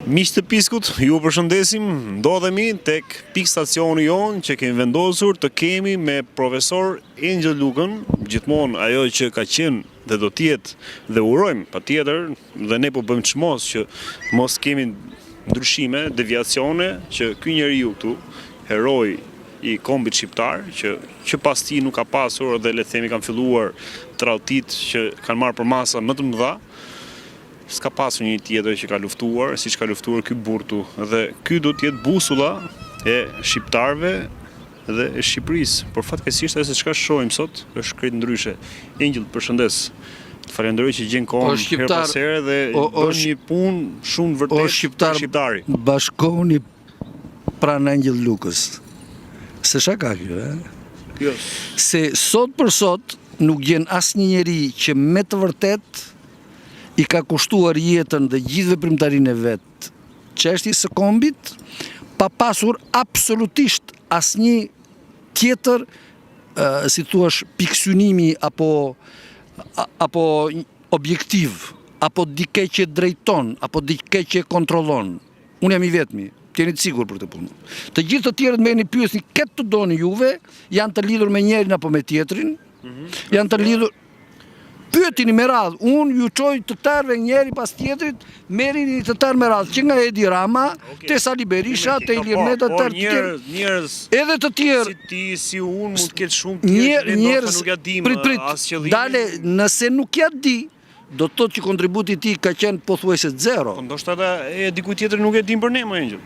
Miq të Piskut, ju përshëndesim, ndodhemi tek pikë stacioni jonë që kemi vendosur të kemi me profesor Angel Lukën, gjithmonë ajo që ka qenë dhe do tjetë dhe urojmë patjetër dhe ne po bëjmë çmos që mos kemi ndryshime, deviacione, që ky njeriu këtu, heroi i kombit shqiptar, që pas tij nuk ka pasur dhe le të themi kanë filluar tradhtit që kanë marrë për masa më të mëdha. S'ka pasur një tjetër që ka luftuar, siç ka luftuar ky burtu. Dhe ky do të jetë busulla e shqiptarëve dhe e Shqipërisë. Por fatkeqësisht ajo se çka shohim sot është krejt ndryshe. Angel, përshëndes. Të falenderoj që gjen kohën her pas here dhe bën një punë shumë vërtet shqiptari. Bashkohuni pranë Angel Lukës. Se shaka kjo, Jo. Se sot për sot nuk gjen asnjë njeri që me të vërtet i ka kushtuar jetën dhe gjithë veprimtarinë e vet çështjes së kombit, pa pasur absolutisht asnjë tjetër, si thua, pikësynimi apo objektiv, apo dikë që drejton, apo dikë që kontrollon. Unë jam i vetmi. Jeni të sigur për të punë. Të gjithë të tjerët me një pyesni këtë të doni juve, janë të lidhur me njërin apo me tjetrin, janë të lidhur. Pyetini me radhë, unë ju çoj të tërve njëri pas tjetrit, merrini të tërë me radhë, që nga Edi Rama, te Sali Berisha, te Ilir Meta, të tjerë. Njerëz, edhe të tjerë. Si ti, si unë, mund të ketë shumë tjerë, njerëz, nuk ja dim as qëllimi. Dale, nëse nuk ja di, do të thotë që kontributi ti ka qenë pothuajse zero. Po ndoshta e dikujt tjetër nuk e dim për ne, më Angel.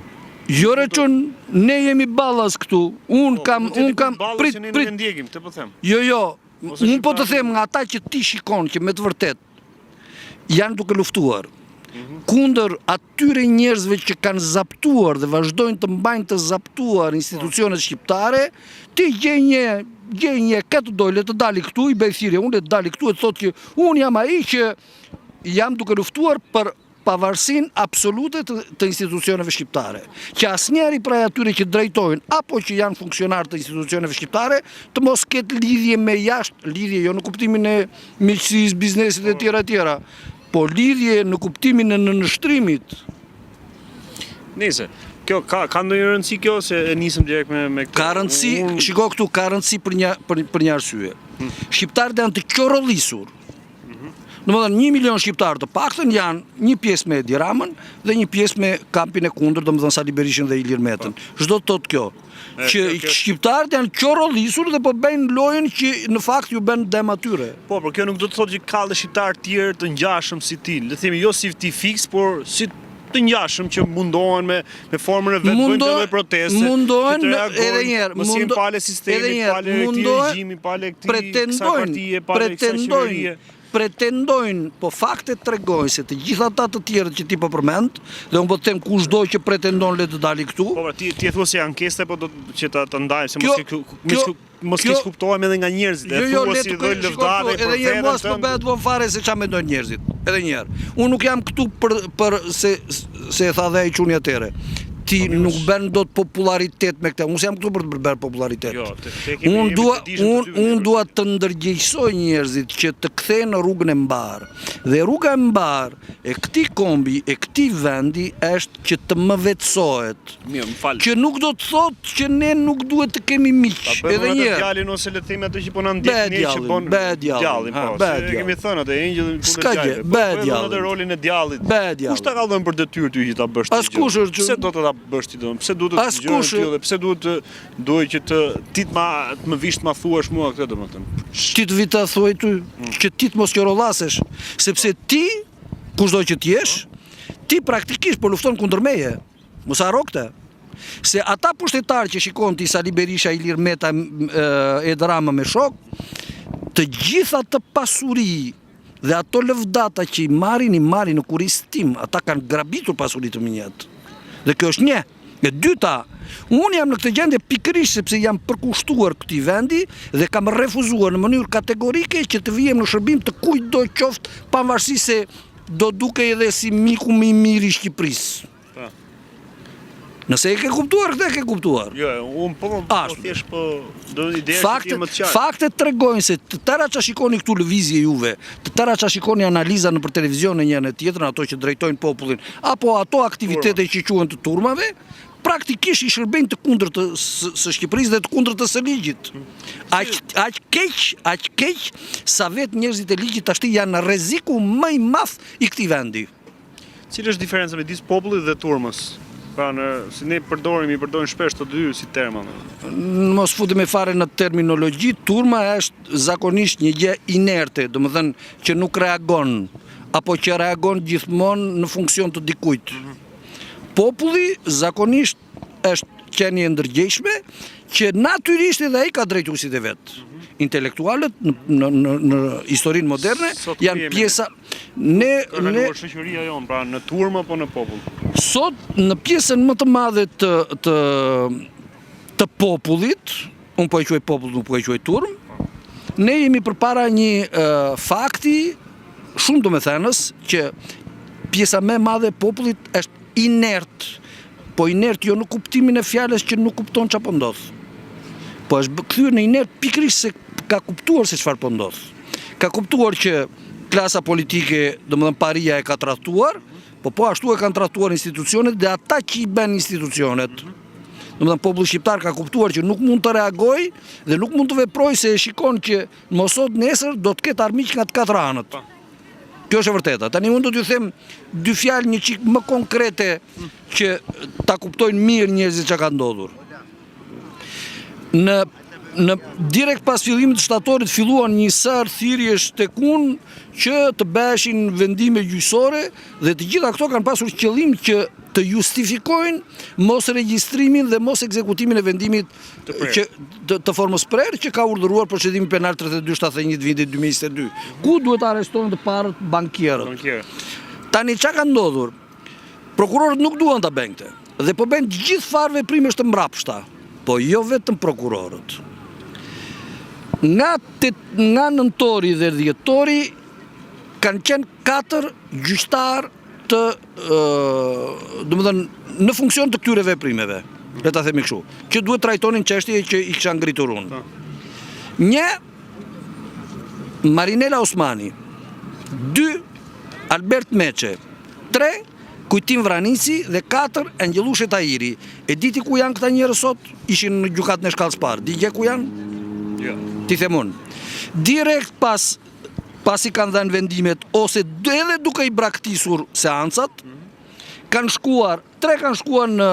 Jo reçon, ne jemi ballas këtu. Unë kam prit. Ne nuk e ndjekim, të po them. Jo. Unë po të them nga ata që ti shikon që me të vërtet janë duke luftuar kundër atyre njerëzve që kanë zaptuar dhe vazhdojnë të mbajnë të zaptuar institucionet shqiptare, ti gjej një këtë doj, le të dali këtu, i bëj thirrje, unë le të dali këtu e të thotë që unë jam ai që jam duke luftuar për pavarësinë absolute të institucioneve shqiptare. Që asnjëri prej atyre që drejtojnë apo që janë funksionarë të institucioneve shqiptare të mos ketë lidhje me jashtë, lidhje jo në kuptimin e miqësisë, biznesit e tjera, po lidhje në kuptimin e nënshtrimit. Nice. Kjo ka ndonjë rëndësi kjo se e nisëm direkt me këtë. Ka rëndësi, shiko këtu, ka rëndësi për një arsye. Shqiptarët janë të qorrollisur. Domethënë 1 milion shqiptarë të paktën janë një pjesë me Edi Ramën dhe një pjesë me kampin e kundër, domethënë Sali Berishën dhe Ilir Metën. Çdo të thotë kjo. Që shqiptarët janë qorrollisur dhe po bëjnë lojën që në fakt ju bën dem atyre. Po, por kjo nuk do të thotë që ka dhe shqiptarë të tjerë të ngjashëm si ti. Le të themi jo si ti fiks, por si të ngjashëm që mundohen me formën e vet bëjnë edhe proteste. Mundohen edhe një herë, mos jenë pale sistemi, pale këtij regjimi, pale këtij partie, pale kësaj pretendojnë, po faktet tregojnë se të gjitha ata të tjerët që ti po përmend, dhe unë po të them kushdo që pretendon le të dali këtu. Po, ti e thua se ankeste, po do që ta ndajmë, se mos keq kuptohem edhe nga njerëzit. Jo, le të lëvdare edhe një herë mos më bëhet von fare se çfarë mendojnë njerëzit. Edhe një herë. Unë nuk jam këtu për se e tha dhe ai çuni atëre. Ti nuk bën dot popularitet me këtë. Unë jam këtu për të bërë popularitet. Unë dua të ndërgjegjësoj njerëzit që të kthehen në rrugën e mbar. Dhe rruga e mbar e këtij kombi, e këtij vendi është që të më vetësohet. Që nuk do të thotë që ne nuk duhet të kemi miq. Edhe një herë. Djalin ose le të themi atë që po na ndjek ne që bën djallin, po. Ne kemi thënë atë Angel kundër djalit. Atë rolin e djallit. Kush ta ka dhënë për detyrë ty që ta bësh ti? Askush. Pse do të ta bësh ti domun? Pse duhet të dëgjosh ti dhe pse duhet që ti të më vish të ma thuash mua këtë domethënë? Ti të vita thuaj ty që ti të mos qorrollasesh, sepse ti kushdo që të jesh, ti praktikisht po lufton kundër meje. Mos harro këtë. Se ata pushtetarë që shikon ti Sali Berisha, Ilir Meta, Edi Rama me shok, të gjitha të pasuri dhe ato lëvdata që i marrin në kurisë tim, ata kanë grabitur pasuritë të minjat. Dhe kjo është një. E dyta, unë jam në këtë gjendje pikërisht sepse jam përkushtuar këtij vendi dhe kam refuzuar në mënyrë kategorike që të vijem në shërbim të kujtdo qoftë, pavarësisht se do dukej edhe si miku më i mirë i Shqipërisë. Nëse e ke kuptuar, këtë e ke kuptuar. Jo, unë po thjesht po do një ide që ti më të qartë. Faktet tregojnë se të tëra që shikoni këtu lëvizje juve, të tëra që shikoni analiza në për televizion në njën e tjetër, ato që drejtojnë popullin, apo ato aktivitete që quhen të turmave, praktikisht i shërbejnë të kundërt së Shqipërisë dhe të kundërt së ligjit. Aq keq sa vetë njerëzit e ligjit tashti janë rreziku më i madh i këtij vendi. Cila është diferenca midis popullit dhe turmës? Pra si ne i përdorim shpesh të dy si terma. Mos futemi fare në terminologji, turma është zakonisht një gjë inerte, domethënë që nuk reagon, apo që reagon gjithmonë në funksion të dikujt. Populli zakonisht është qenie e ndërgjegjshme që natyrisht edhe ai ka drejtuesit e vet. Intelektualët në historinë moderne janë pjesa shoqëria jonë, pra në turmë apo në popull. Sot në pjesën më të madhe të popullit, unë po e quaj popull, nuk po e quaj turm, ne jemi përpara një fakti shumë domethënës që pjesa më e madhe e popullit është inert, po inert jo në kuptimin e fjalës që nuk kupton çfarë po ndodh. Po është kthyer në inert pikërisht se ka kuptuar se çfarë po ndodh. Ka kuptuar që klasa politike, domethënë paria e ka trajtuar, po ashtu e kanë trajtuar institucionet dhe ata që i bën institucionet. Domethënë populli shqiptar ka kuptuar që nuk mund të reagojë dhe nuk mund të veprojë se e shikon që mosot nesër do të ketë armiq nga të katër anët. Kjo është e vërteta. Tani mund të t'ju them dy fjalë një çik më konkrete që ta kuptojnë mirë njerëzit çka ka ndodhur. Në direkt pas fillimit të shtatorit filluan një sër thirrjesh tek unë që të bëheshin vendime gjyqësore dhe të gjitha këto kanë pasur qëllim që të justifikojnë mos regjistrimin dhe mos ekzekutimin e vendimit të formës prerë që ka urdhëruar procedimi penal 3271 vitit 2022. Ku duhet të arrestohen të parët bankierët. Tani çka ka ndodhur? Prokurorët nuk duan ta bëjnë këtë dhe po bëjnë të gjithë farë veprimesh të mbrapshta, po jo vetëm prokurorët. Nga nëntori dhe dhjetori kanë qenë 4 gjyqtar të domethënë në funksion të këtyre veprimeve, le ta themi kështu, që duhet trajtonin çështje që i kisha ngritur unë. 1 Marinela Osmani, 2 Albert Meçe, 3 Kujtim Vranisi dhe 4 Angjelushe Tahiri. E diti ku janë këta njerëz sot? Ishin në gjykatën e shkallës parë. Di ku janë? Jo. Ti them unë. Direkt pasi kanë dhënë vendimet ose edhe duke i braktisur seancat, kanë shkuar, 3 kanë shkuar në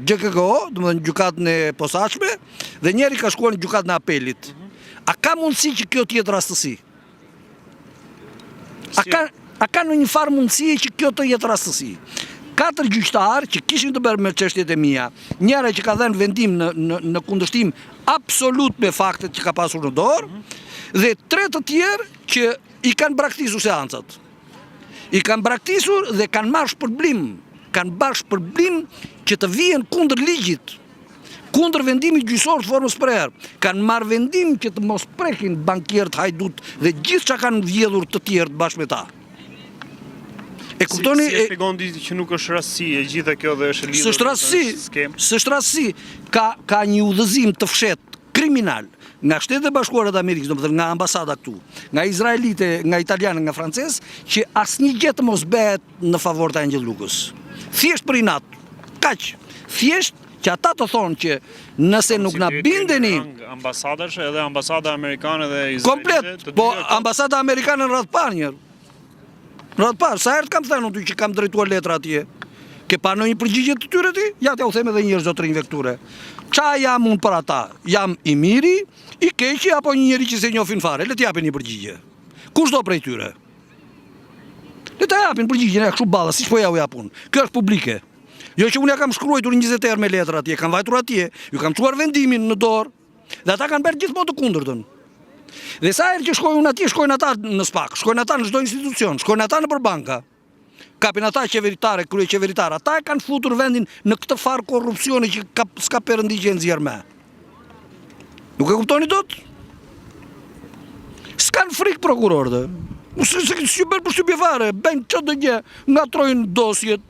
GKKO, domethënë gjykatën e posaçme, dhe njëri ka shkuar në gjykatën e apelit. A ka mundësi që kjo të jetë rastësi? A ka në një farë mundësi që kjo të jetë rastësi? 4 gjyqtarë që kishin të bërë me çështjet e mia, njëra që ka dhënë vendim në kundërshtim absolut me faktet që ka pasur në dorë, dhe 3 të tjerë që i kanë braktisur seancat. I kanë braktisur dhe kanë marrë shpërblim që të vijen kundër ligjit, kundër vendimit gjyqësor të formës prerë. Kanë marrë vendim që të mos prekin bankierët hajdut dhe gjithë që kanë vjedhur të tjerë bashkë me ta. E kuptoni? Si e shpjegon që nuk është rastësi e gjitha kjo dhe është lidhur S'është rastësi. Ka një udhëzim të fshet kriminal nga Shtetet e Bashkuara të Amerikës, domethënë nga ambasada këtu, nga izraelite, nga italianë, nga francezë, që asnjë gjë të mos bëhet në favor të Angel Lukës. Thjesht për inat. Kaq. Thjesht që ata të thonë që nëse nuk na bindeni ambasadash edhe ambasada amerikane dhe izraelite. Komplet. Po ambasada amerikane në radh parë një. Në radh parë, sa herë kam thënë unë që kam drejtuar letra atje. Ke pa në një përgjigje të tyre ti? Ja t'ja u them edhe njërë zotrinjve këture. Qa jam unë për ata? Jam i miri, i keqi, apo një njeri që se njofin fare? Le t'japin një përgjigje. Kush do prej tyre? Le t'a japin përgjigje, ne kështu balla, si që po ja u japun. Kjo është publike. Jo që unë ja kam shkruajtur 20 herë me letra atje, kam vajtur atje, ju kam çuar vendimin në dorë, dhe ata kanë bërë gjithmonë të kundërtën. Dhe sa herë që shkojnë unë atje, shkojnë ata në SPAK, shkojnë ata në çdo institucion, shkojnë ata në përbanka. Kapin ata qeveritare, krye qeveritare, ata e kanë futur vendin në këtë farë korrupsioni që s'ka perëndi që e nxjerr me. Nuk e kuptoni dot? S'kan frikë prokurorët. Si bën përshtypje fare, bën çdo gjë, ngatrojnë dosjet,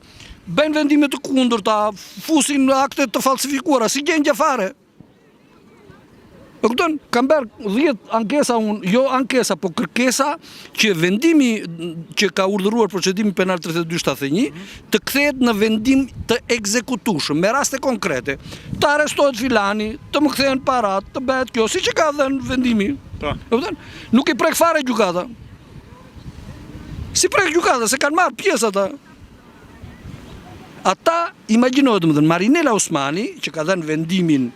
bëjnë vendime të kundërta, fusin akte të falsifikuara, si gjendje fare. E kupton, kam bërë 10 ankesa unë, jo ankesa, po kërkesa që vendimi që ka urdhëruar procedimi penal 3271 të kthehet në vendim të ekzekutueshëm me raste konkrete. Të arrestohet filani, të më kthehen parat, të bëhet kjo, siç e ka dhënë vendimi. Po. E kupton? Nuk i prek fare gjykata. Si prek gjykata, se kanë marrë pjesë ata. Ata, imagjinohet domethënë Marinela Osmani, që ka dhënë vendimin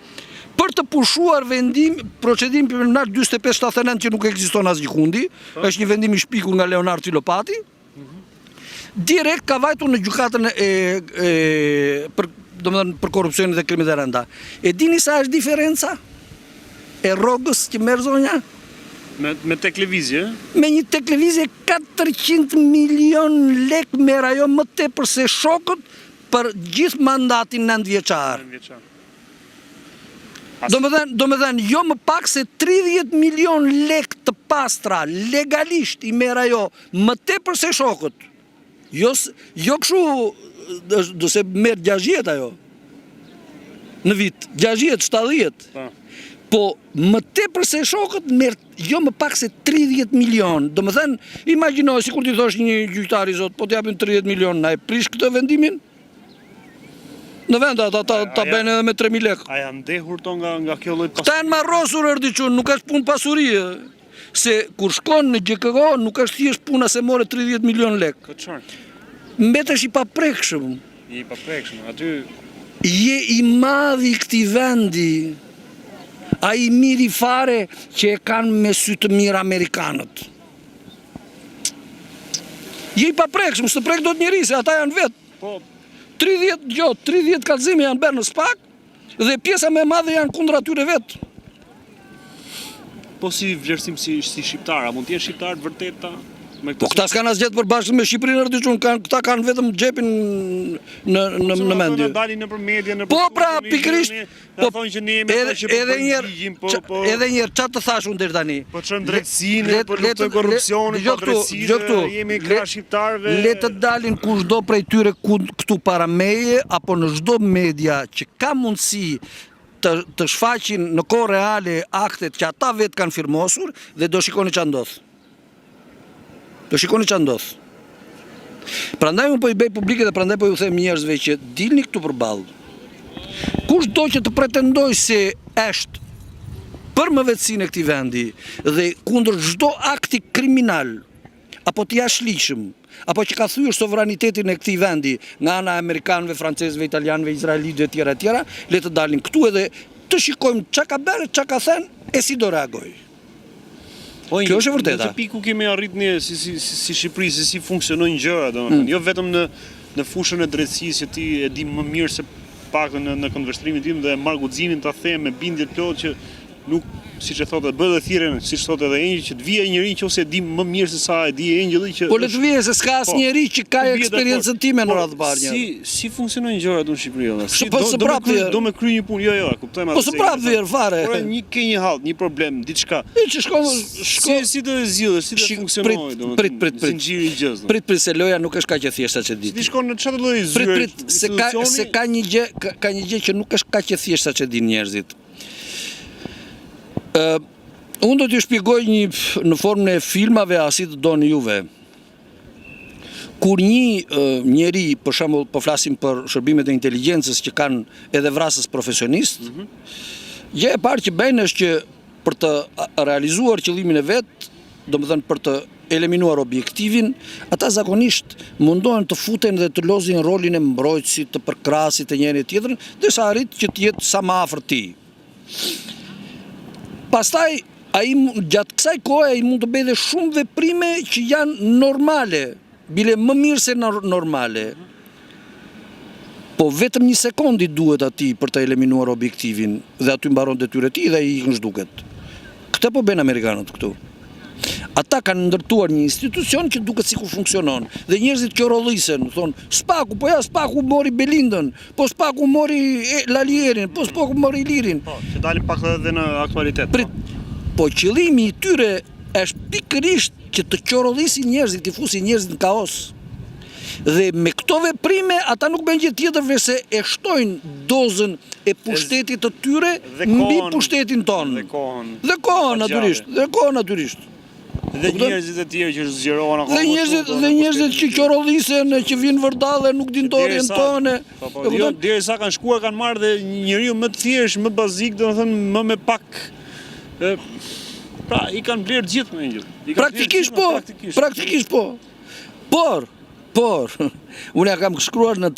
për të pushuar procedim penal 4579 që nuk ekziston asgjë kundi, është një vendim i shpikur nga Leonard Filopati, direkt ka vajtur në gjykatën për korrupsionin dhe krimet e rënda. E dini sa është diferenca e rrogës që merr zonja? Me tek lëvizje? Me një tek lëvizje 400 milion lek merr ajo më tepër se shokët për gjithë mandatin 9 vjeçar. Do me dhenë, jo më pak se 30 milion lek të pastra, legalisht i merr ajo, më tepër se shokët. Jo këshu, dëse merr 60 ajo, në vit, 60, 70. Po, më tepër se shokët, merr jo më pak se 30 milion. Do me dhenë, imagjinoj, si kur ti thosh një gjyqtari zot, po t'japin 30 milion, na e prish këtë vendimin? Në vend ta bëjnë edhe me 3.000 lek. A janë ndehur to nga kjo lloj pasurie? Këta janë marrosur erdhiqun, nuk është punë pasurie. Se kur shkon në GKK, nuk është thjesht puna se more 30 milion lek. Po çfarë? Mbetesh i paprekshëm. I paprekshëm, aty Je i madh i këtij vendi. Ai miri fare që e kanë me sy të mirë amerikanët. Je i paprekshëm, s'të prek dot njeri, se ata janë vetë. po 30 kallëzime janë bërë në SPAK dhe pjesa më e madhe janë kundër atyre vetë. po si vlerësim si shqiptar, a mund të jenë shqiptar të vërteta me Po këta s'kanë asgjë të përbashkët me Shqipërinë erdhiqun, këta kanë vetëm xhepin në mendje. Dalin nëpër media, nëpër. Po pra, pikërisht. Po thonë që ne jemi ata që edhe një çfarë të thash unë deri tani. Po çon drejtsinë, po luftojnë korrupsionin, po drejtsinë, jemi krah shqiptarëve. Le të dalin kushdo prej tyre këtu para meje apo në çdo media që ka mundësi të shfaqin në kohë reale aktet që ata vetë kanë firmosur dhe do shikoni ç'a ndodh. Prandaj unë po i bëj publike dhe prandaj po ju them njerëzve që dilni këtu përballë. Kushdo që të pretendoj se është për mëvetësinë e këtij vendi dhe kundër çdo akti kriminal apo të jashtëligjshëm, apo që ka thyer sovranitetin e këtij vendi nga ana e amerikanëve, francezëve, italianëve, izraelitëve etj etj, le të dalin këtu edhe të shikojmë çka ka bërë, çka ka thënë e si do reagojë. Kjo është e vërteta. Në piku kemi arrit ne si Shqipëri, si funksionojnë gjëra, domethënë, jo vetëm në fushën e drejtësisë që ti e di më mirë se paktën në këndvështrimin tim dhe marr guximin ta them me bindje plot që nuk, siç e thotë, bëhet edhe thirrën, siç thotë edhe Engjëlli, që të vijë njëri nëse e di më mirë se sa e di Engjëlli që. Po le të vijë se s'ka asnjëri që ka eksperiencën time në radhë parë. Si funksionojnë gjërat në Shqipëri valla? Po së prapë do me kry një punë, jo, kuptojmë atë. Po së prapë vjen fare. Por një halt, një problem, diçka. Që shkon si do e zgjidhësh, si do funksionojë domethënë. Prit. Sinxhiri i gjës. Prit se loja nuk është kaq e thjeshta që di. Ti shkon në çfarë lloj zyre? Prit, se ka një gjë që nuk është kaq e thjeshta që din njerëzit. Unë do t'ju shpjegoj në formën e filmave a si të doni juve. Kur një njeri, për shembull, po flasim për shërbimet e inteligjencës që kanë edhe vrasës profesionist, gjë e parë që bëjnë është që për të realizuar qëllimin e vet, domethënë për të eliminuar objektivin, ata zakonisht mundohen të futen dhe të lozin rolin e mbrojtësit, të përkrasit të njëri tjetrin, derisa arrit që të jetë sa më afër tij. Pastaj, gjatë kësaj kohe ai mund të bëjë shumë veprime që janë normale, bile më mirë se normale. Po vetëm një sekundi duhet atij për të eliminuar objektivin dhe aty mbaron detyrat e tij dhe ai ikën zhduket. Këtë po bëjnë amerikanët këtu. Ata kanë ndërtuar një institucion që duket sikur funksionon dhe njerëzit qorrollisen, thonë Spaku, po ja Spaku mori Belindën, po Spaku mori Lalierin, po Spaku mori Ilirin. Po, që dalin pak edhe në aktualitet. Po qëllimi i tyre është pikërisht që të qorrollisin njerëzit, të fusin njerëzit në kaos. Dhe me këto veprime ata nuk bën gjë tjetër veç se e shtojnë dozën e pushtetit të tyre mbi pushtetin tonë. Dhe kohën natyrisht. Dhe njerëzit e tjerë që zgjerohen akoma. Dhe njerëzit që qorrollisen, që vinë vërdallë, nuk din dorën tonë. Jo, derisa kanë shkuar kanë marrë dhe njeriu më të thjeshtë, më bazik, domethënë më me pak pra i kanë blerë gjithë me gjithë. Praktikisht po. Por, unë ja kam shkruar në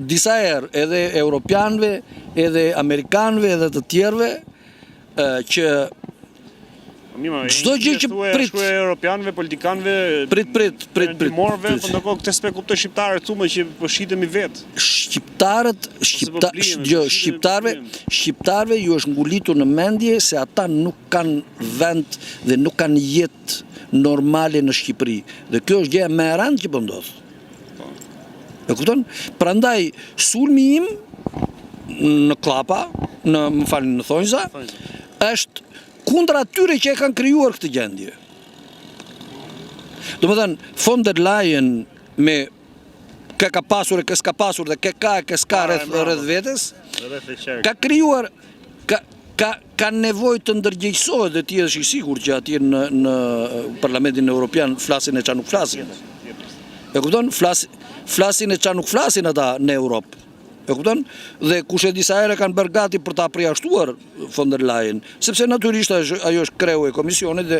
disa herë edhe europianëve, edhe amerikanëve, edhe të tjerëve që çdo gjë që prit europianëve, politikanëve, prit. Morëve, po ndonëse këtë s'pe kuptoj shqiptarët thumë që po shitemi vetë. Shqiptarëve ju është ngulitur në mendje se ata nuk kanë vend dhe nuk kanë jetë normale në Shqipëri. Dhe kjo është gjëja më e rëndë që po ndodh. E kupton? Prandaj sulmi im në Klapa, në Thonjza, është kundër atyre që e kanë krijuar këtë gjendje. Domethënë, von der Leyen me ka pasur e s'ka pasur dhe ka s'ka rreth vetes, ka krijuar ka nevojë të ndërgjegjësohet dhe ti je i sigurt që atje në Parlamentin Evropian flasin e çfarë nuk flasin. E kupton? Flasin e çfarë nuk flasin ata në Europë. E kupton? Dhe kush e disa herë kanë bërë gati për ta përjashtuar von der Leyen, sepse natyrisht ajo është kreu e komisionit dhe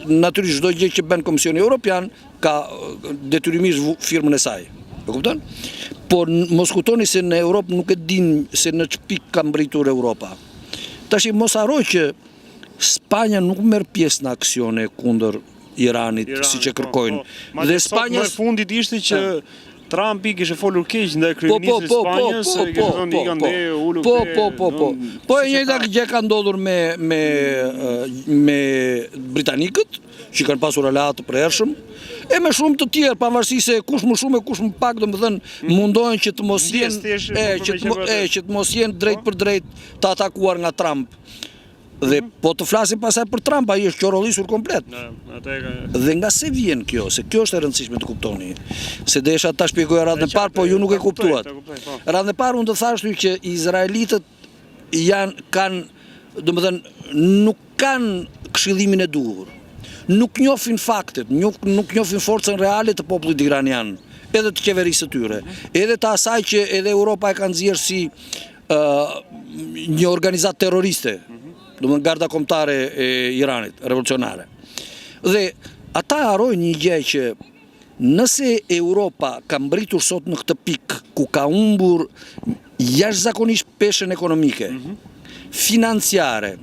natyrisht çdo gjë që bën Komisioni Evropian ka detyrimisht firmën e saj. E kupton? Por mos kujtoni se në Europë nuk e din se në ç'pik ka mbritur Europa. Tash mos harroj që Spanja nuk merr pjesë në aksione kundër Iranit siç e kërkojnë. Dhe Spanja në fundit ishte që Trumpi kishte folur keq ndaj kryeministrit të Spanjës, se kishte thënë i kanë ulur. Po e njëjta gjë ka ndodhur me britanikët, që kanë pasur aleat të përhershëm, e me shumë të tjerë, pavarësisht se kush më shumë e kush më pak, domethënë mundohen që të mos jenë drejt për drejt të atakuar nga Trump. Dhe po të flasim pasaj për Trump, ai është qorrollisur komplet. Dhe nga se vjen kjo, se kjo është e rëndësishme të kuptoni. Se desha ta shpjegoja radhën e parë, po ju nuk e kuptuat. Radhën e parë unë të thashtu që izraelitët nuk kanë këshillimin e duhur. Nuk njohin faktet, nuk njohin forcën reale të popullit iranian, edhe të qeverisë së tyre, edhe të asaj që edhe Europa e ka nxjerrë si një organizatë terroriste. Domethënë garda kombëtare e Iranit, revolucionare. Dhe ata harrojnë një gjë që nëse Europa ka mbritur sot në këtë pikë ku ka humbur jashtëzakonisht peshën ekonomike, financiare,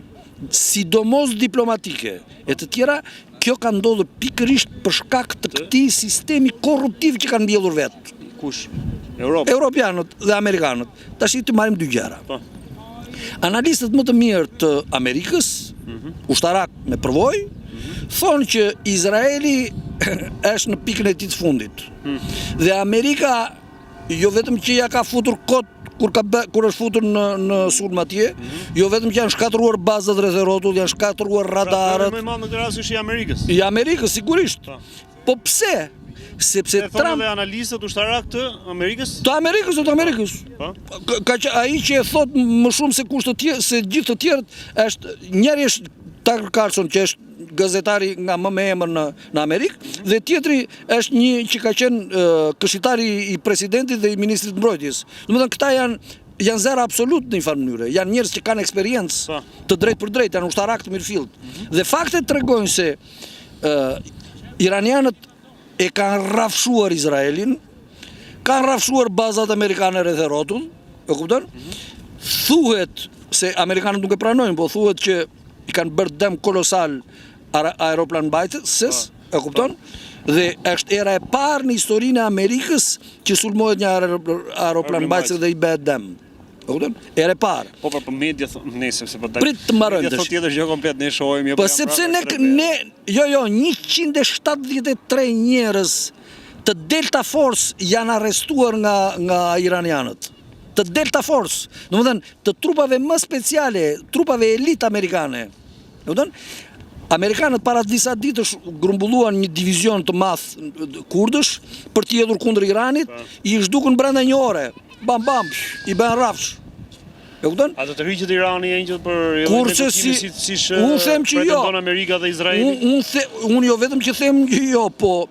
sidomos diplomatike e të tjera, kjo ka ndodhur pikërisht për shkak të këtij sistemi korruptiv që kanë mbjellur vetë. Kush? Europa. Europianët dhe amerikanët. Tash të marrim dy gjëra. Analistët më të mirë të Amerikës, ushtarak me përvojë, thonë që Izraeli është në pikën e tij të fundit. Dhe Amerika jo vetëm që ja ka futur kot kur është futur në sulm atje, jo vetëm që janë shkatëruar bazat rreth rrotull, janë shkatëruar radarët. Më madh në këtë rast është i Amerikës. I Amerikës sigurisht. Po pse? Sepse Trump dhe analistët ushtarak të Amerikës? Të Amerikës. Ai që e thot më shumë se kusht të tjerë, se gjithë të tjerët është njëri është Tucker Carlson që është gazetari nga më me emër në Amerikë, dhe tjetri është një që ka qenë këshilltari i presidentit dhe i ministrit të mbrojtjes. Domethënë këta janë zero absolut në një farë mënyrë, janë njerëz që kanë eksperiencë të drejtë për drejtë, janë ushtarak të mirëfillt. Dhe faktet tregojnë se iranianët e kanë rrafshuar Izraelin, kanë rrafshuar bazat amerikane rreth rrotull, e kupton? Thuhet se amerikanët nuk e pranojnë, po thuhet që i kanë bërë dëm kolosal aeroplan mbajtëses, e kupton? Dhe është era e parë në historinë e Amerikës që sulmohet një aeroplan mbajtës dhe i bëhet dëm. E kupton? Era e parë. Po për media nëse se po prit të mbarojmë. Media thotë tjetër gjë komplet, ne shohim po sepse ne 173 njerëz të Delta Force janë arrestuar nga iranianët. Të Delta Force, domethënë të trupave më speciale, trupave elit amerikane. E kupton? Amerikanët para disa ditësh grumbulluan një divizion të madh kurdësh për të hedhur kundër Iranit, i zhdukën brenda një ore. Bam bam, i bën rrafsh. E kupton? A do të rriqet Irani Angel për Kurse unë them që jo. Amerika dhe Izraeli? Unë jo vetëm që them që jo, po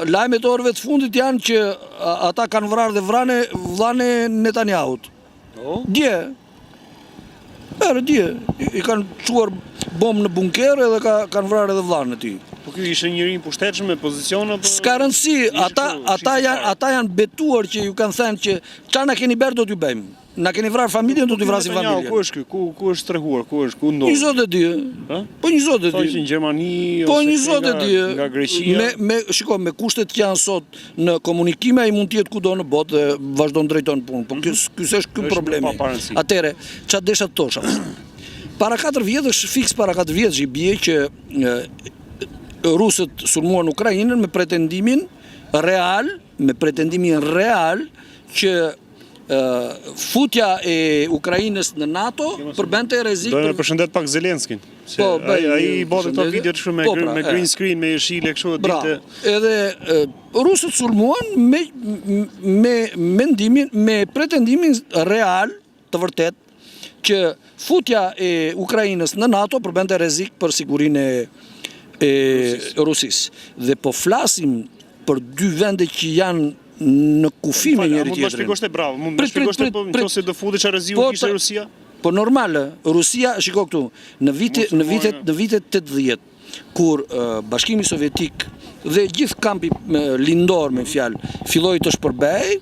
lajmet e orëve të fundit janë që ata kanë vrarë dhe vllane Netanyahut. Dje. Dje. I kanë çuar bombë në bunker edhe kanë vrarë edhe vllanë e tij. Po ky ishte njëri i pushtetshëm me pozicion apo? S'ka rëndësi, ata janë betuar që ju kanë thënë që çfarë na keni bërë do t'ju bëjmë. Na keni vrarë familjen, do t'ju vrasim familjen. Ku është ky? Ku është strehuar? Ku ndodh? Një zot e di. Po një zot e di. Thonë në Gjermani po një zot e di. Nga Greqia. Shiko, me kushtet që janë sot në komunikime ai mund të jetë kudo në botë dhe vazhdon drejton punën. Po ky s'është problemi. Atëre, çfarë desha të thosha? Para 4 vjetësh, fiks para 4 vjetësh i bie që rusët sulmuan Ukrainën me pretendimin real që futja e Ukrainës në NATO përbente rrezik. Do të përshëndet pak Zelenskin. Po, ai bote këto video të shumë me green screen, me jeshile kështu ditë. Edhe rusët sulmuan me pretendimin real të vërtet që futja e Ukrainës në NATO përbente rrezik për sigurinë e Rusisë. Dhe po flasim për dy vende që janë në kufi me njëri tjetrin. Mund të shpjegosh te bravo, mund të shpjegosh te nëse do futesh rreziku kishte Rusia? Po normale, Rusia, shiko këtu, në vitet 80, kur Bashkimi Sovjetik dhe gjithë kampi lindor me fjalë filloi të shpërbej,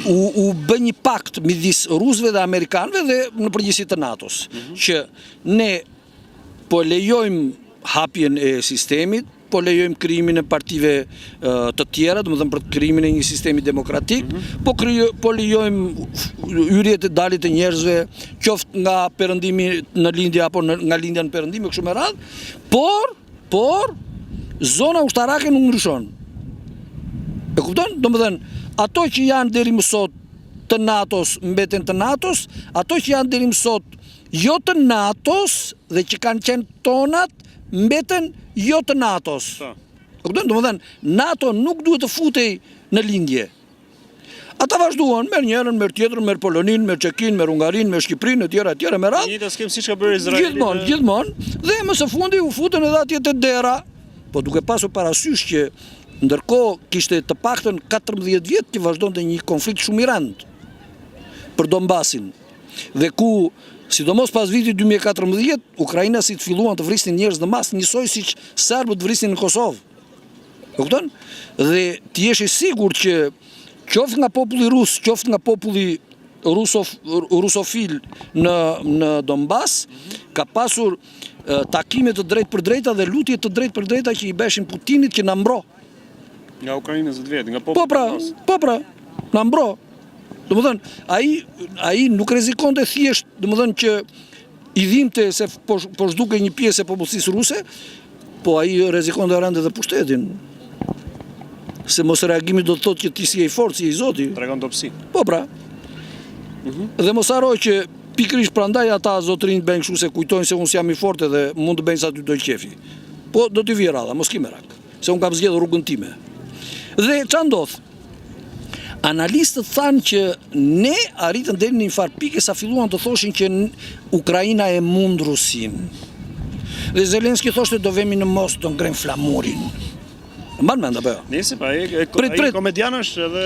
u bë një pakt midis rusëve dhe amerikanëve dhe në përgjithësi të NATO-s, që ne po lejojmë hapjen e sistemit, po lejojmë krijimin e partive të tjera, domethënë për krijimin e një sistemi demokratik, po lejojmë hyrjet e daljet e njerëzve, qoftë nga perëndimi në lindje apo nga lindja në perëndim, kështu me radhë, por zona ushtarake nuk ndryshon. E kupton? Domethënë, ato që janë deri më sot të NATO-s mbeten të NATO-s, ato që janë deri më sot jo të NATO-s dhe që kanë qenë tonat mbeten jo të NATO-s. Domethënë, NATO nuk duhet të futej në lindje. Ata vazhduan, merr njërin, merr tjetrën, merr Polonin, merr Çekin, merr Hungarinë, merr Shqipërinë, etj. Me radhë. Njëta skem siç ka bërë Izraeli. Gjithmonë, dhe më së fundi u futën edhe atje te dera, po duke pasur parasysh që ndërkohë kishte të paktën 14 vjet që vazhdonte një konflikt shumë i rëndë për Donbasin. Dhe ku sidomos pas vitit 2014, ukrainasit filluan të vrisnin njerëz në masë, njësoj siç serbët vrisnin në Kosovë. E kupton? Dhe ti jesh i sigurt që qoftë nga populli rus, qoftë nga populli rusofil në Donbas, ka pasur takime të drejtë për drejta dhe lutje të drejtë për drejta që i beshin Putinit që na mbro. Nga Ukrainës vetë, nga populli. Po pra, na mbro. Domethënë, ai nuk rrezikonte thjesht, domethënë që i dhimte se po zhdukej një pjesë e popullsisë ruse, po ai rrezikonte rënd edhe pushtetin. Se mos reagimi do të thotë që ti si je i fortë, si je i zoti. Tregon dobësi. Po pra. Dhe mos harroj që pikërisht prandaj ata zotrinj bëjnë kështu se kujtojnë se unë jam i fortë dhe mund të bëjnë sa ty do qefi. Po do t'i vijë radha, mos ki merak, se unë kam zgjedhur rrugën time. Dhe ç'a ndodh? Analistët thanë që ne arritën deri në një farë pike sa filluan të thoshin që Ukraina e mund Rusin. Dhe Zelenski thoshte do vemi në Moskë të ngrem flamurin. Mban mend apo jo? Nëse pa ai komedian është edhe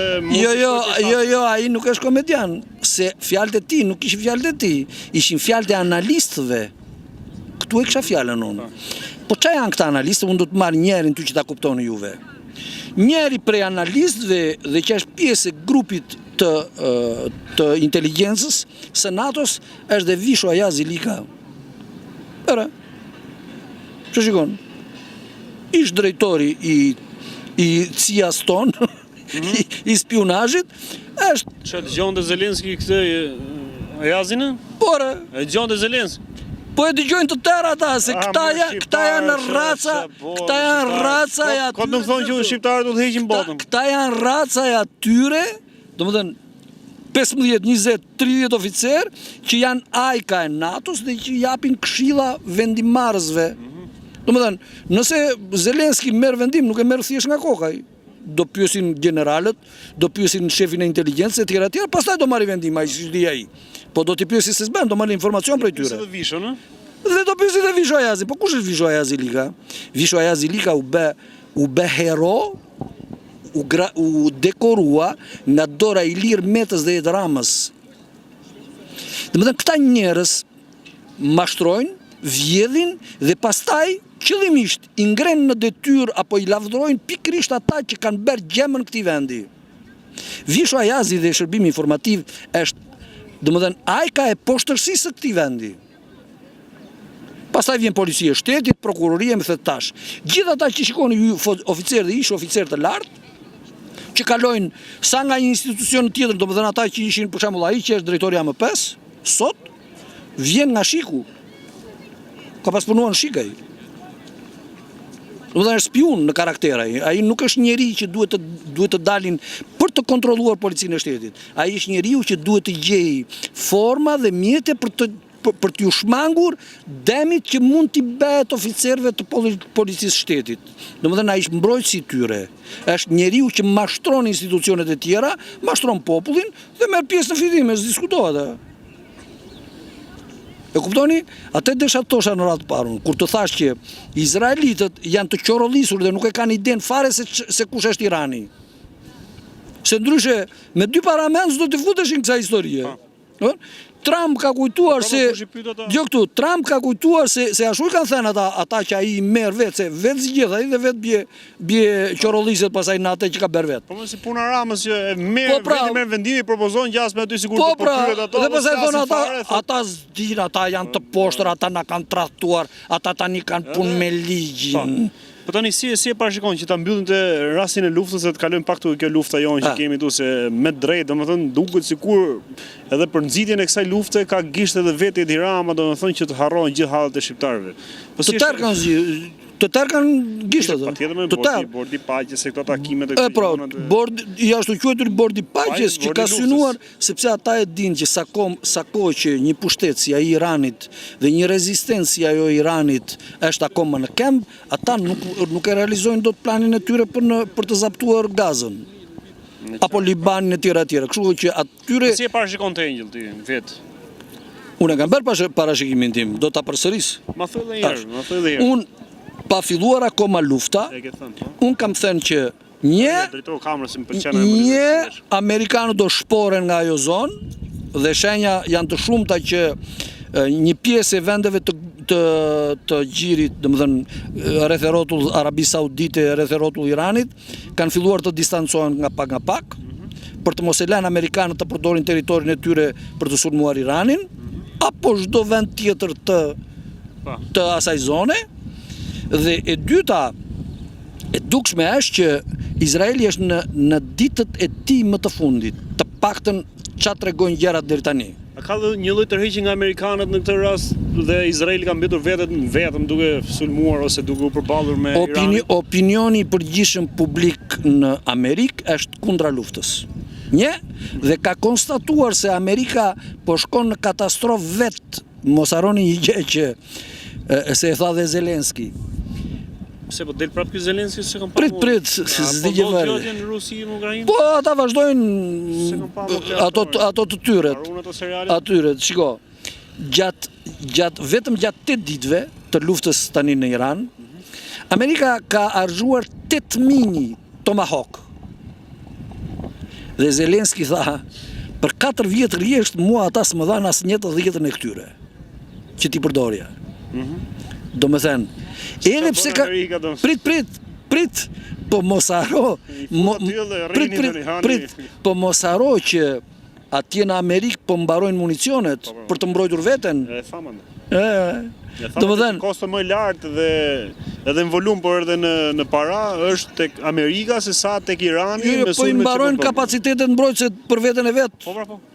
Jo, ai nuk është komedian, se fjalët e tij nuk ishin fjalët e tij, ishin fjalët e analistëve. Ktu e kisha fjalën unë. Po çfarë janë këta analistë? Unë do të marr njërin ty që ta kuptoni juve. Njëri prej analistëve dhe që është pjesë e grupit të inteligjencës së NATO-s është dhe Visho Ayazi Lika. Era. Që shikon? Ish drejtori i CIA-s ton, i spionazhit, është... Që dëgjonte Zelenski këtë Ayazinë? Por. E dëgjonte Zelenski? Po e dëgjojnë të tërë ata, se këta janë raca e atyre. Këtë nuk thonë që shqiptarët do të heqin botën. Këta janë raca e atyre, domethënë, 15, 20, 30 oficer që janë ajka e NATO-s dhe që japin këshilla vendimarrësve. Domethënë, nëse Zelenski merr vendim, nuk e merr thjesht nga koka. Do pyesin generalet, do pyesin shefin e inteligjencës etj. Pastaj do marrë vendim ai si di ai. Po do t'i pyesi se s'bën, do marrë informacion prej tyre. Se të vishën, ë? Dhe do pyesi dhe Visho Ajazi. Po kush është Visho Ajazi Lika? Visho Ajazi Lika u bë hero, u dekorua nga dora i Ilir Metës dhe Edi Ramës. Domethënë këta njerëz mashtrojnë, vjedhin dhe pastaj qëllimisht i ngrenë në detyrë apo i lavdërojnë pikërisht ata që kanë bërë gjemën këtij vendi. Visho Ajazi dhe shërbimi informativ është, domethënë, ajka e poshtërsisë së këtij vendi. Pastaj vjen policia e shtetit, prokuroria me thënë tash. Gjithë ata që shikoni ju oficer dhe ish oficer të lartë, që kalojnë sa nga një institucion tjetër, domethënë ata që ishin për shembull ai që është drejtori AM5, sot vjen nga Shiku. Ka pas punuar në Shik ai. Domethënë është spiun në karakter ai. Ai nuk është njeri që duhet të dalin për të kontrolluar policinë e shtetit. Ai është njeriu që duhet të gjejë forma dhe mjete për t'ju shmangur demit që mund t'i bëhet oficerëve të policisë shtetit. Domethënë ai është mbrojtësi i tyre. Është njeriu që mashtron institucionet e tjera, mashtron popullin dhe merr pjesë në fitime, s'diskutohet. E kuptoni? Atë desha tosha në radhë parun, kur të thash që izraelitët janë të qorollisur dhe nuk e kanë idenë fare se kush është Irani. Se ndryshe, me dy paramendës do të futeshin kësa historie. Trump ka kujtuar se Trump ka kujtuar se ashtu i kanë thënë ata që ai merr vetë, se vetë zgjedh ai dhe vetë bie qorolliset pasaj në atë që ka bërë vetë. Po mos si puna Ramës që merr vendimi, propozon gjasë me aty sigurt të pyet ato. Dhe pastaj thonë ata s'din, ata janë të poshtër, ata na kanë tradhtuar, ata tani kanë punë me ligjin. Po tani si e parashikon që ta mbyllim të rastin e luftës, se të kalojmë pak kjo lufta jonë që kemi tu, se me drejt, domethënë duket sikur edhe për nxitjen e kësaj lufte ka gisht edhe vetë Edi Rama, domethënë që të harrojnë gjithë hallet e shqiptarëve. Po të tërë kanë gishtat. Patjetër me bordi paqes, se këto takimet e i ashtu quajtur bordi paqes që ka synuar, sepse ata e dinë që sa kohë që një pushtet si ai Iranit dhe një rezistencë si ajo Iranit është akoma në këmbë, ata nuk e realizojnë dot planin e tyre për të zaptuar Gazën. Apo Libanin e tjera. Kështu që atyre. Si e parashikon të Engjëll ti vetë? Unë kam bërë parashikimin tim, do ta përsëris. Ma thuaj edhe herë. Unë pa filluar akoma lufta, unë kam thënë që një Amerikanët do shporen nga ajo zonë dhe shenja janë të shumta që një pjesë e vendeve të gjirit, domethënë rreth e rrotull Arabisë Saudite, rreth e rrotull Iranit, kanë filluar të distancohen nga pak për të mos e lënë amerikanët të përdorin territorin e tyre për të sulmuar Iranin, apo çdo vend tjetër të asaj zone. Dhe e dyta, e dukshme është që Izraeli është në ditët e tij më të fundit, të paktën çfarë tregojnë gjërat deri tani. A ka një lloj tërheqje nga amerikanët në këtë rast dhe Izraeli ka mbetur vetëm duke sulmuar ose duke u përballur me Iranin? Opinioni i përgjithshëm publik në Amerikë është kundra luftës. Dhe ka konstatuar se Amerika po shkon në katastrofë vetë. Mos harroni një gjë që se e tha dhe Zelenski. Se po del prapë ky Zelenski se kanë prit, s'di gjë fare. Në Rusi, në Ukrainë? Po ata vazhdojnë ato të tyret. Shiko, vetëm gjatë 8 ditëve të luftës tani në Iran, Amerika ka argjuar 8.000 Tomahawk. Dhe Zelenski tha, për 4 vjetë rjesht mua ata s'më dhanë asnjë të 10 e këtyre që ti përdorja. Do me thënë, edhe pse ka prit, po mos haro, po mos haro që atje në Amerikë po mbarojnë municionet për të mbrojtur veten. Do me thënë, kosto më lartë dhe edhe në volum, por edhe në para është tek Amerika se sa tek Irani. Po i mbarojnë kapacitetet mbrojtëse për veten e vet.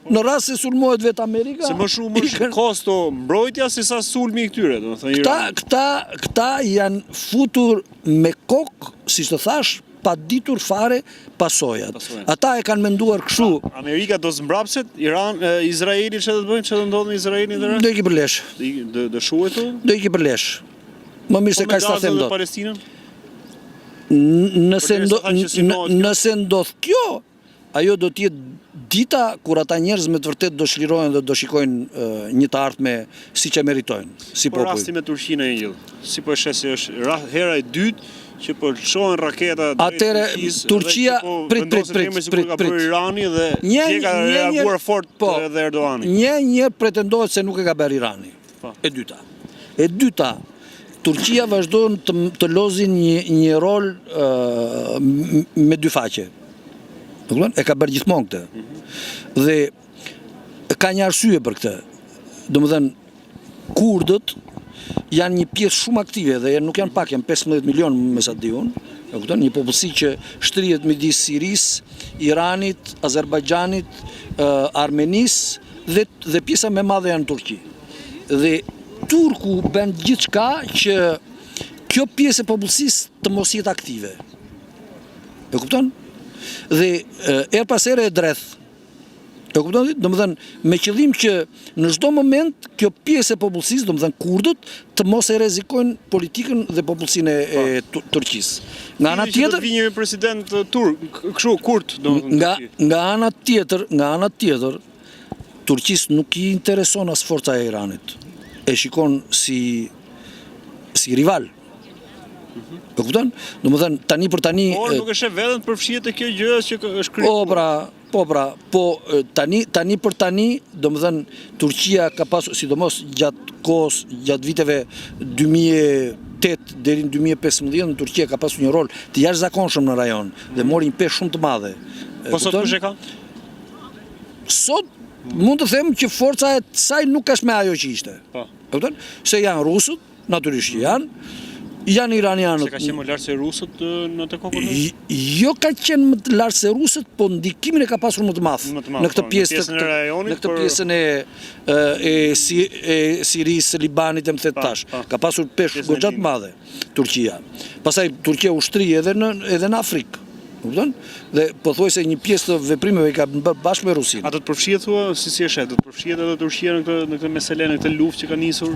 Në rast se sulmohet vetë Amerika. Se më shumë është kosto mbrojtja se sa sulmi i këtyre, domethënë Irani. Këta janë futur me kokë, siç të thash, pa ditur fare pasojat. Ata e kanë menduar kështu. Amerika do zmbrapset, Izraeli që do të bëjnë, që do ndodhë në Izraelin dhe Do i ki për lesh. Dë shuhet tu? Do i ki për lesh. Më mirë se ka që ta them dot. Palestinën? Nëse ndodh kjo, ajo do t'jetë dita kur ata njerëz me të vërtet do shlirohen dhe do shikojnë një të ardhme siç e meritojnë, si popull. Po rasti me Turqinë e Engjëll, si po e shes se është hera e dytë që po lëshohen raketa Atëre Turqia prit Irani dhe ka reaguar fort edhe Erdogani. Një pretendohet se nuk e ka bërë Irani. E dyta, Turqia vazhdon të lozin një rol me dy faqe. E ka bërë gjithmonë këtë. Dhe ka një arsye për këtë. Domethënë kurdët janë një pjesë shumë aktive dhe nuk janë pak, janë 15 milion me sa di unë. Një popullsi që shtrihet midis Sirisë, Iranit, Azerbajxhanit, Armenisë dhe pjesa më e madhe janë Turqi. Dhe Turku bën gjithçka që kjo pjesë e popullsisë të mos jetë aktive. E kupton? Dhe er pas ere e dreth. E kupton? Domethënë me qëllim që në çdo moment kjo pjesë e popullsisë, domethënë kurdët, të mos e rrezikojnë politikën dhe popullsinë e Turqisë. Nga ana tjetër, vi një president turk, kështu kurd, nga ana tjetër, Turqisë nuk i intereson as forca e Iranit. E shikon si rival. E kupton? Domethënë tani për tani nuk e sheh veten përfshihet te kjo gjë që është krijuar. Po tani për tani, domethënë Turqia ka pasur, sidomos gjatë viteve 2008 deri në 2015, Turqia ka pasur një rol të jashtëzakonshëm në rajon dhe mori një peshë shumë të madhe. Po sot kush e ka? Sot mund të them që forca e saj nuk është me ajo që ishte. Se janë rusët, natyrisht janë iranianët. Se ka qenë më lartë se rusët në të kokën? Jo ka qenë më lartë se rusët, po ndikimin e ka pasur më të madh në këtë pjesën e Sirisë, Libanit, më thet tash. Ka pasur peshë goxha të madhe Turqia. Pastaj Turqia ushtri edhe në Afrikë. Dhe pothuajse një pjesë të veprimeve ka bërë bashkë me Rusinë. A do të përfshihet thua si e shet? Do të përfshihet edhe Turqia në këtë mesele, në këtë luftë që ka nisur?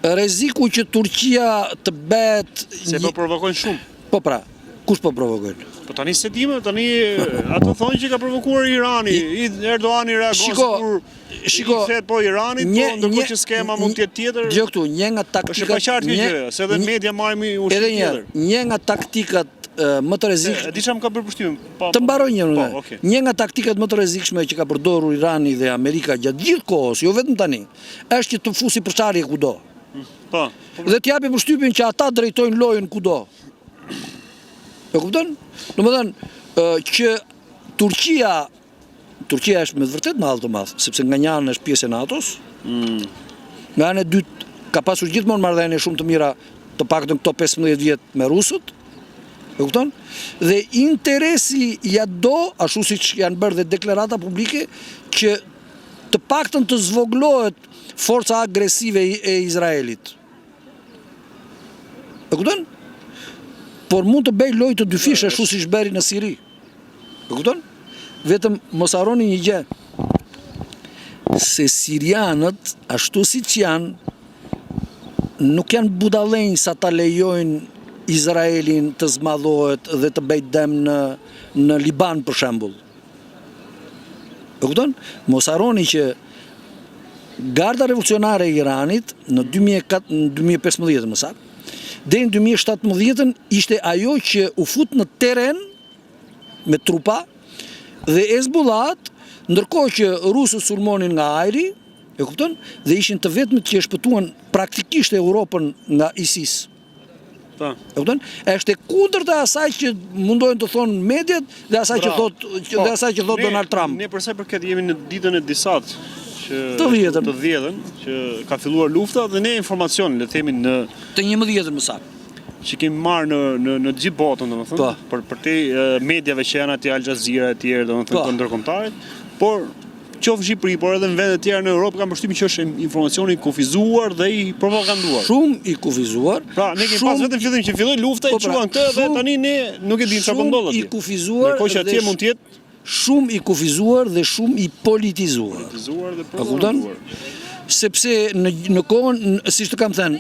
Rreziku që Turqia të bëhet se po provokojnë shumë. Po pra, kush po provokojnë? Po tani se dimë, tani ato thonë që ka provokuar Irani. Erdogani reagon sikur i po Iranit, po ndërkohë që skema mund të jetë tjetër. Dgjoj këtu, një nga taktikat. Është pa qartë kjo gjë, se edhe media marrin ushqim tjetër. Një nga taktikat më të rrezikshme. Di çam ka bërë përshtypjen. Të mbaroj një nga taktikat më të rrezikshme që ka përdorur Irani dhe Amerika gjatë gjithë kohës, jo vetëm tani, është që të fusi përçarje kudo. Dhe t'japi përshtypjen që ata drejtojnë lojën kudo. E kupton? Domethënë që Turqia është me vërtet madh të madh, sepse nga një anë është pjesë e NATO-s, nga ana e dytë ka pasur gjithmonë marrëdhënie shumë të mira, të paktën këto 15 vjet me rusët. E kupton? Dhe interesi ja do, ashtu siç janë bërë dhe deklarata publike, që të paktën të zvoglohet forca agresive e Izraelit. E kupton? Por mund të bëj lojë të dyfish ashtu siç bëri në Siri. E kupton? Vetëm mos harroni një gjë. Se sirianët, ashtu siç janë, nuk janë budallënj sa ta lejojnë Izraelin të zmadhohet dhe të bëjë dëm në Liban për shembull. E kupton? Mos harroni që Garda revolucionare e Iranit në 2015 më saktë, deri në 2017 ishte ajo që u fut në terren me trupa dhe Hezbollah, ndërkohë që rusët sulmonin nga ajri, e kupton? Dhe ishin të vetmit që shpëtuan praktikisht Europën nga ISIS. E kupton? Është kundërta asaj që mundojnë të thonë mediat dhe asaj që thot Donald Trump. Ne përsa i përket jemi në ditën e disat të 10-ën që ka filluar lufta dhe ne informacion le themi në të 11-ën më saktë që kemi marrë në gjithë botën, domethënë, për te mediave që janë aty Al Jazeera e tjerë, domethënë ndërkombëtare, por qoftë në Shqipëri, por edhe në vende të tjera në Europë kam përshtypjen që është informacioni i kufizuar dhe i propaganduar. Shumë i kufizuar. Pra, ne kemi pas vetëm fillim që filloi lufta e quan këtë dhe tani ne nuk e dim çfarë po ndodh atje. Shumë i kufizuar. Ndërkohë që atje mund të jetë shumë i kufizuar dhe shumë i politizuar. Politizuar dhe propaganduar. Sepse në kohën, siç të kam thënë,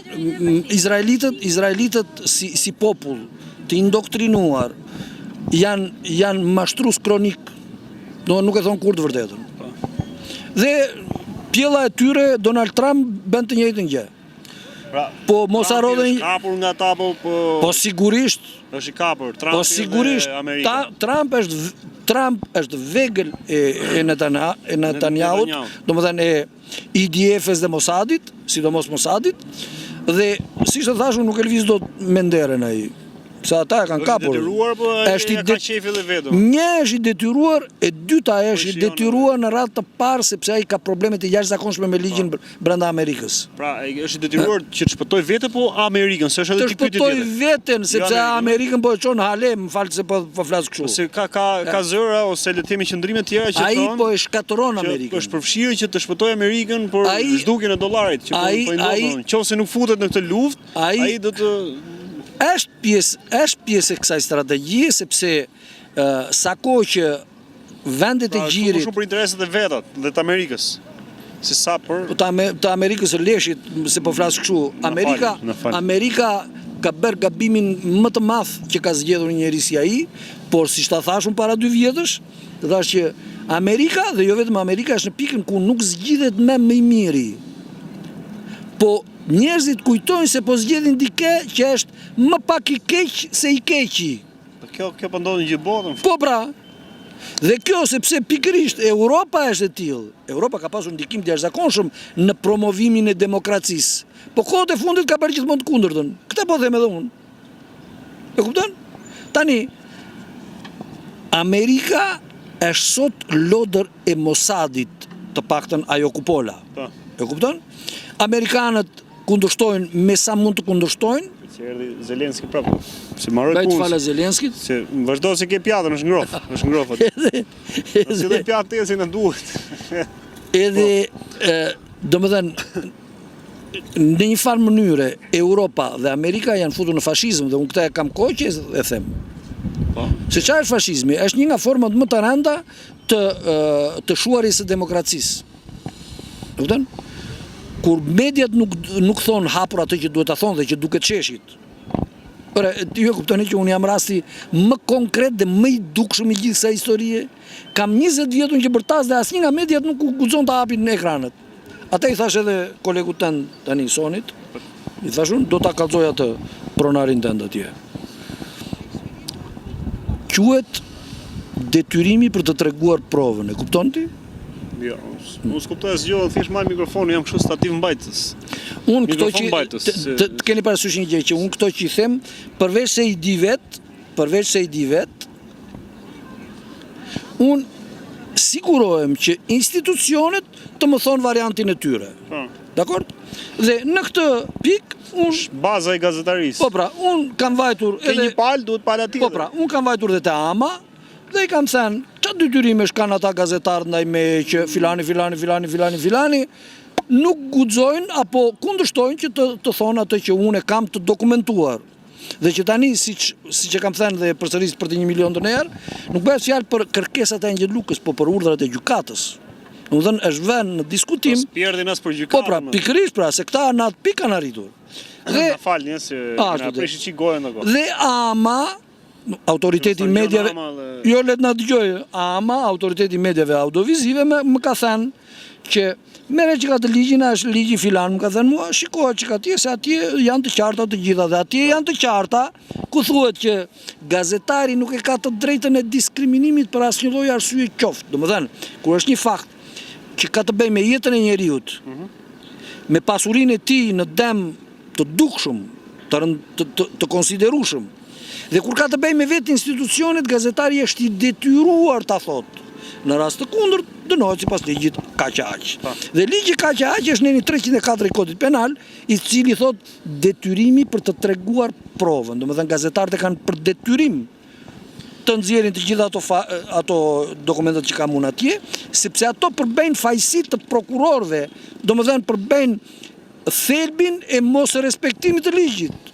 izraelitët si popull të indoktrinuar janë mashtrues kronik. Nuk e thon kur të vërtetën. Dhe pjella e tyre Donald Trump bën të njëjtën gjë. Pra, po mos harrodhen kapur nga ata po sigurisht është i kapur Trump. Po sigurisht Trump është vegël e Netanyahu, domethënë e IDF-s dhe Mossadit, sidomos Mossadit, dhe siç të thash unë nuk e lëviz dot me nderën ai. Se ata e kanë kapur. Është i detyruar, një është i detyruar, e dyta është i detyruar në radhë të parë sepse ai ka probleme të jashtëzakonshme me ligjin brenda Amerikës. Pra, është i detyruar që të shpëtoj veten po Amerikën, se është edhe të shpëtoj veten sepse Amerikën po e çon hale, më fal se po flas kështu. Se ka zëra ose le të themi qendrime të tjera që thonë. Ai po e shkatëron Amerikën. Është përfshirë që të shpëtoj Amerikën por zhdukjen e dollarit që po i ndodhen. Nëse nuk futet në këtë luftë, ai do të është pjesë e kësaj strategjie sepse sa kohë që vendet e gjirit shumë për interesat e vetat dhe të Amerikës. Se sa për të Amerikës së leshit, se po flas kështu, Amerika ka bërë gabimin më të madh që ka zgjedhur një njerëz si ai, por siç ta thashun para 2 vjetësh, të thash që Amerika dhe jo vetëm Amerika është në pikën ku nuk zgjidhet më i miri. Po njerëzit kujtojnë se po zgjedhin dikë që është më pak i keq se i keqi. Kjo po ndodh në gjithë botën. Po pra. Dhe kjo sepse pikërisht Europa është e tillë. Europa ka pasur ndikim të jashtëzakonshëm në promovimin e demokracisë. Po kohët e fundit ka bërë gjithmonë të kundërtën. Këtë po them edhe unë. E kupton? Tani Amerika është sot lodër e Mossadit, të paktën ajo kupola. E kupton? Amerikanët kundërshtojnë me sa mund të kundërshtojnë. Që erdhi Zelenski prapë. Si mbaroi punën. Bëj fala Zelenskit. Se vazhdo se ke pjatën, është ngrohtë, Edhe si do pjatë si na duhet. Edhe domethënë në një farë mënyre Europa dhe Amerika janë futur në fashizëm dhe unë këtë e kam kohë që e them. Se çfarë është fashizmi? Është një nga format më të rënda të shuarisë së demokracisë. Kupton? Kur mediat nuk thonë hapur atë që duhet ta thonë dhe që duket sheshit. Ora, ju e kuptoni që unë jam rasti më konkret dhe më i dukshëm i gjithë kësaj historie. Kam 20 vjetun që bërtas dhe asnjë nga mediat nuk guxon ta hapin në ekranet. Ata i thash edhe kolegut tënd tani Sonit, i thashun do ta kallzoj atë pronarin tënd atje. Quhet detyrimi për të treguar provën, e kupton ti? Jo, unë s'kuptoj asgjë, thjesht marr mikrofonin, jam kështu stativ mbajtës. Unë këto që të keni parasysh një gjë që unë këto që i them, përveç se i di vet, unë sigurohem që institucionet të më thonë variantin e tyre. Dakor? Dhe në këtë pikë unë baza e gazetarisë. Po pra, unë kam vajtur edhe një palë duhet pala tjetër. Po pra, unë kam vajtur edhe te AMA dhe i kam thënë çfarë detyrimesh kanë ata gazetarë ndaj me që filani nuk guxojnë apo kundërshtojnë që të thonë atë që unë kam të dokumentuar. Dhe që tani siç e kam thënë dhe përsëris për të 1 milion herë, nuk bëhet fjalë për kërkesat e Angel Lukës, po për urdhrat e gjykatës. Domethënë është vënë në diskutim. Pierdhin as për gjykatën. Po pra, pikërisht pra, se këta në atë pikë kanë arritur. Dhe falni se na preshi çik gojën ato. Dhe AMA, autoriteti mediave, jo let na dëgjoj, AMA, autoriteti mediave audiovizive më ka thënë që mere që ka të ligjin, është ligji filan, më ka thënë mua, shikohet që ka tje, se atje janë të qarta të gjitha, dhe atje janë të qarta, ku thuhet që gazetari nuk e ka të drejtën e diskriminimit për asnjë lloj arsye qoftë. Domethënë, kur është një fakt që ka të bëjë me jetën e njeriut, me pasurinë e tij në dëm të dukshëm, të konsiderueshëm, dhe kur ka të bëjë me vetë institucionet, gazetari është i detyruar ta thotë. Në rast të kundërt, dënohet sipas ligjit kaq e aq. Dhe ligji kaq e aq është në 304 i Kodit Penal, i cili thot detyrimi për të treguar provën. Domethënë gazetarët e kanë për detyrim të nxjerrin të gjitha ato dokumentat që kam unë atje, sepse ato përbëjnë fajësi të prokurorëve, domethënë përbëjnë thelbin e mos respektimit të ligjit.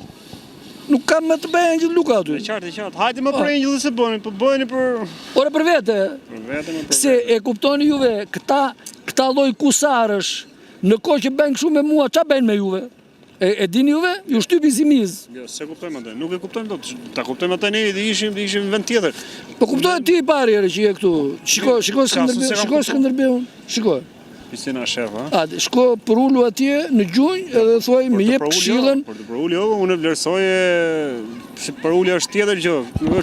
Nuk kam më të bëjë Angel Luka aty. E qartë. Hajde më për Angel se bëni, po bëni për Për vete. Për vete më për. Se e kuptoni juve, këta lloj kusarësh, në kohë që bëjnë kështu me mua, ç'a bëjnë me juve? E dini juve? Ju shtypi si miz. Jo, se kuptojmë atë. Nuk e kuptojmë dot. Ta kuptojmë atë ne, ishim në vend tjetër. Po kuptoj ti i pari herë që je këtu. Shiko Skënderbeun. Shiko. Pisina shef, ha? Shko për ulu atje në gjunjë edhe thuaj më jep këshillën. Për të për ulu jo, unë vlerësoj për ulu është tjetër gjë.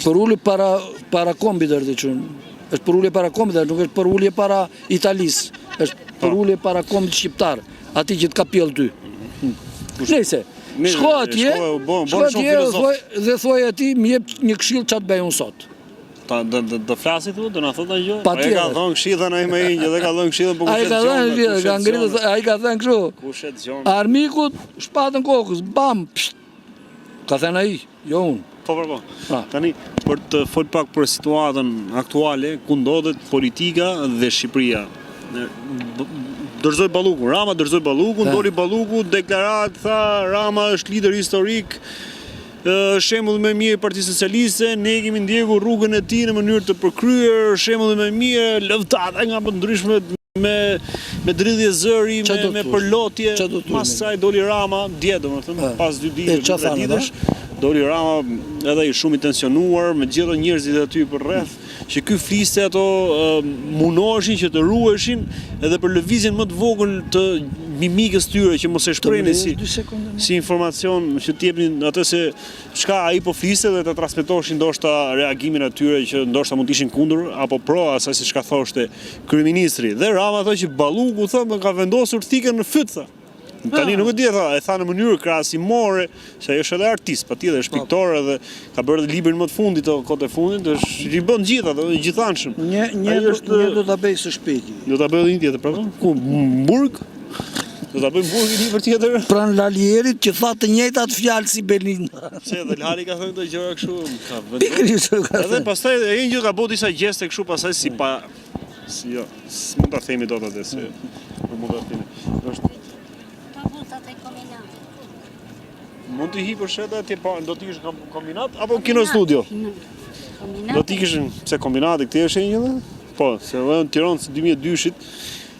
Për ulu para kombit të çun. Është për ulu para kombit, nuk është për ulu para Italisë. Është për ulu para kombit shqiptar, atij që të ka pjell ty. Nëse shko atje dhe thuaj atij më jep një këshill ç'a të bëj unë sot. Do flasit tu, do na thotë gjë? Ai ka dhënë këshillën ai më një dhe ka dhënë këshillën për kushtet. Ai ka thënë kështu. Kushet zgjon. Armikut shpatën kokës, bam. Ka thënë ai, jo unë. Po. Tani për të fol pak për situatën aktuale, ku ndodhet politika dhe Shqipëria. Dorëzoi Balluku, Rama dorëzoi Balluku, doli Balluku, deklarat tha Rama është lider historik. Shembull më mirë i Partisë Socialiste, ne kemi ndjekur rrugën e tij në mënyrë të përkryer, shembull më mirë lëvdata nga më ndryshme me dridhje zëri, me përlotje. Pas saj doli Rama, dje domethënë, pas 2 ditësh, doli Rama edhe i shumë i tensionuar, me gjithë njerëzit aty për rreth, që ky fliste ato munoheshin që të ruheshin edhe për lëvizjen më të vogël të mimikës tyre që mos e shprehnin si informacion që t'jepnin atë se çka ai po fliste dhe të transmetoshin ndoshta reagimin e tyre që ndoshta mund të ishin kundër apo pro asaj siç ka thoshte kryeministri. Dhe Rama thotë që Balluku thonë ka vendosur thikën në fyt tha. Tani nuk e di e tha në mënyrë krahasimore, se ai është edhe artist, patjetër është piktor edhe ka bërë librin më të fundit të kohët e fundit, është i bën gjithë ato, i gjithanshëm. Një do ta bëj së shpejti. Do ta bëj edhe një tjetër, pra. Ku Burg? Do ta bëjmë Burg një libër tjetër? Pran Lalierit që tha të njëjtat fjalë si Belinda. Se edhe Lali ka thënë këto gjëra kështu, ka vënë. Pikërisht ka thënë. Edhe pastaj ai një gjë ka bëu disa gjeste kështu pastaj si pa jo, s'mund ta themi dot atë se mund ta themi. Është mund të hipësh edhe atje pa, do t'i ish kombinat apo kino studio? Do t'i ish pse kombinati këtij është një dhe? Po, se në Tiranë së 2002-shit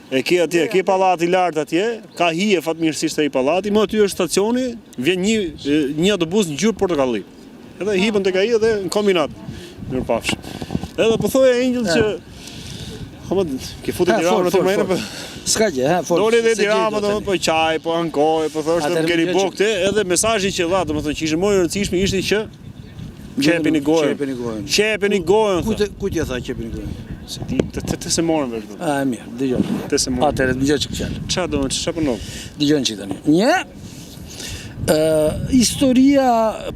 e ke atje, ke pallati lart atje, ka hije fatmirësisht ai pallati, më aty është stacioni, vjen një autobus në ngjyrë portokalli. Edhe hipën tek ai edhe në kombinat. Mirupafsh. Edhe po thoya Angel që ke futur Tiranë aty më herë. S'ka gjë, doli dhe Tirana, domethënë po çaj, po ankoj, po thoshte keni bokte, edhe mesazhi që dha, domethënë që ishte më i rëndësishme ishte që qepini gojën. Qepini gojën. Ku t'ja tha qepini gojën? Se ti të se morën vesh. Mirë, dëgjoj. Të se morën. Atëherë dëgjoj çka fjalë. Çfarë do, çfarë punon? Dëgjoj çik tani. Historia